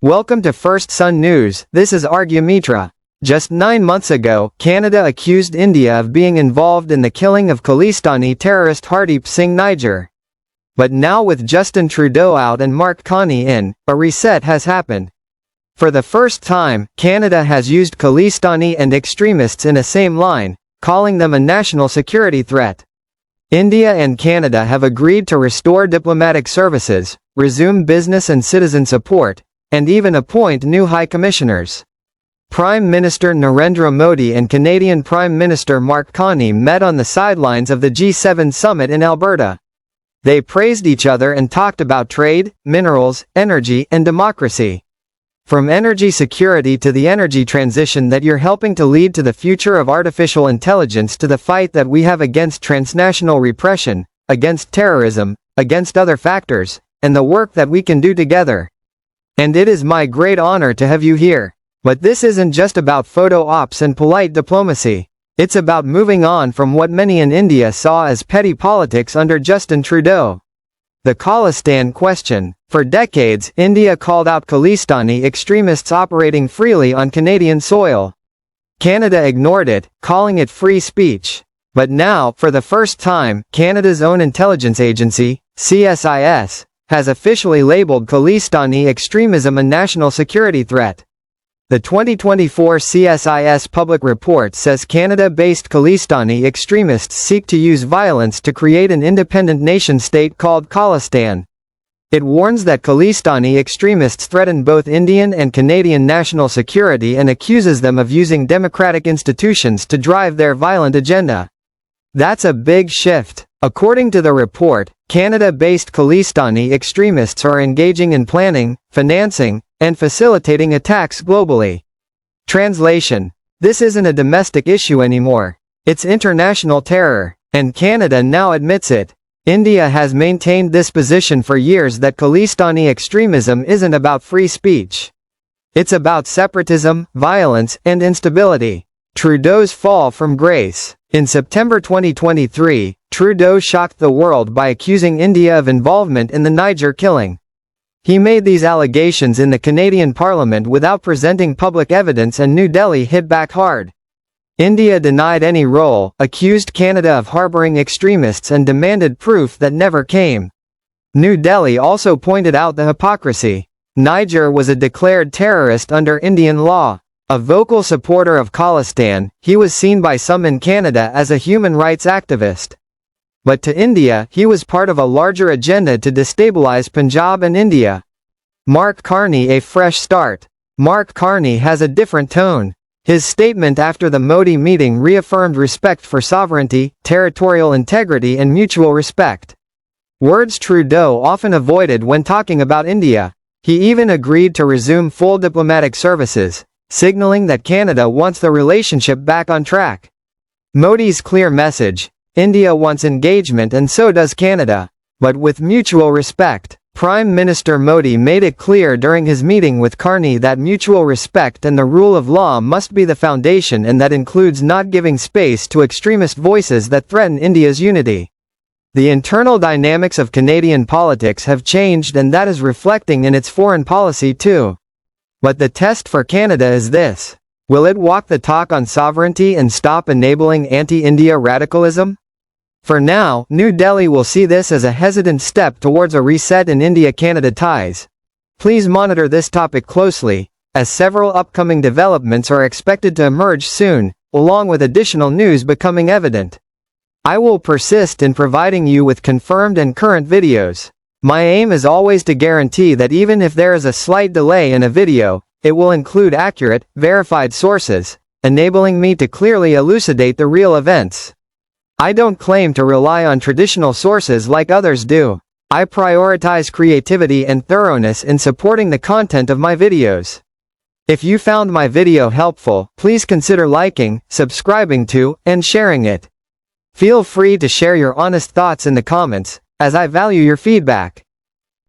Welcome to First Sun News. This is Argumitra. Just 9 months ago, Canada accused India of being involved in the killing of Khalistani terrorist Hardeep Singh Niger. But now with Justin Trudeau out and Mark Carney in, a reset has happened. For the first time, Canada has used Khalistani and extremists in a same line, calling them a national security threat. India and Canada have agreed to restore diplomatic services, resume business and citizen support, and even appoint new high commissioners. Prime Minister Narendra Modi and Canadian Prime Minister Mark Carney met on the sidelines of the G7 summit in Alberta. They praised each other and talked about trade, minerals, energy, and democracy. From energy security to the energy transition that you're helping to lead to the future of artificial intelligence to the fight that we have against transnational repression, against terrorism, against other factors, and the work that we can do together. And it is my great honor to have you here. But this isn't just about photo ops and polite diplomacy. It's about moving on from what many in India saw as petty politics under Justin Trudeau. The Khalistan question. For decades, India called out Khalistani extremists operating freely on Canadian soil. Canada ignored it, calling it free speech. But now, for the first time, Canada's own intelligence agency, CSIS, has officially labeled Khalistani extremism a national security threat. The 2024 CSIS public report says Canada-based Khalistani extremists seek to use violence to create an independent nation-state called Khalistan. It warns that Khalistani extremists threaten both Indian and Canadian national security and accuses them of using democratic institutions to drive their violent agenda. That's a big shift. According to the report, Canada-based Khalistani extremists are engaging in planning, financing, and facilitating attacks globally. Translation. This isn't a domestic issue anymore. It's international terror, and Canada now admits it. India has maintained this position for years that Khalistani extremism isn't about free speech. It's about separatism, violence, and instability. Trudeau's fall from grace. In September 2023, Trudeau shocked the world by accusing India of involvement in the Niger killing. He made these allegations in the Canadian Parliament without presenting public evidence, and New Delhi hit back hard. India denied any role, accused Canada of harboring extremists, and demanded proof that never came. New Delhi also pointed out the hypocrisy. Niger was a declared terrorist under Indian law. A vocal supporter of Khalistan, he was seen by some in Canada as a human rights activist. But to India, he was part of a larger agenda to destabilize Punjab and India. Mark Carney a fresh start. Mark Carney has a different tone. His statement after the Modi meeting reaffirmed respect for sovereignty, territorial integrity, and mutual respect. Words Trudeau often avoided when talking about India. He even agreed to resume full diplomatic services, signaling that Canada wants the relationship back on track. Modi's clear message: India wants engagement and so does Canada, but with mutual respect. Prime Minister Modi made it clear during his meeting with Carney that mutual respect and the rule of law must be the foundation, and that includes not giving space to extremist voices that threaten India's unity. The internal dynamics of Canadian politics have changed, and that is reflecting in its foreign policy too. But the test for Canada is this: will it walk the talk on sovereignty and stop enabling anti-India radicalism? For now, New Delhi will see this as a hesitant step towards a reset in India-Canada ties. Please monitor this topic closely, as several upcoming developments are expected to emerge soon, along with additional news becoming evident. I will persist in providing you with confirmed and current videos. My aim is always to guarantee that even if there is a slight delay in a video, it will include accurate, verified sources, enabling me to clearly elucidate the real events. I don't claim to rely on traditional sources like others do. I prioritize creativity and thoroughness in supporting the content of my videos. If you found my video helpful, please consider liking, subscribing to, and sharing it. Feel free to share your honest thoughts in the comments, as I value your feedback.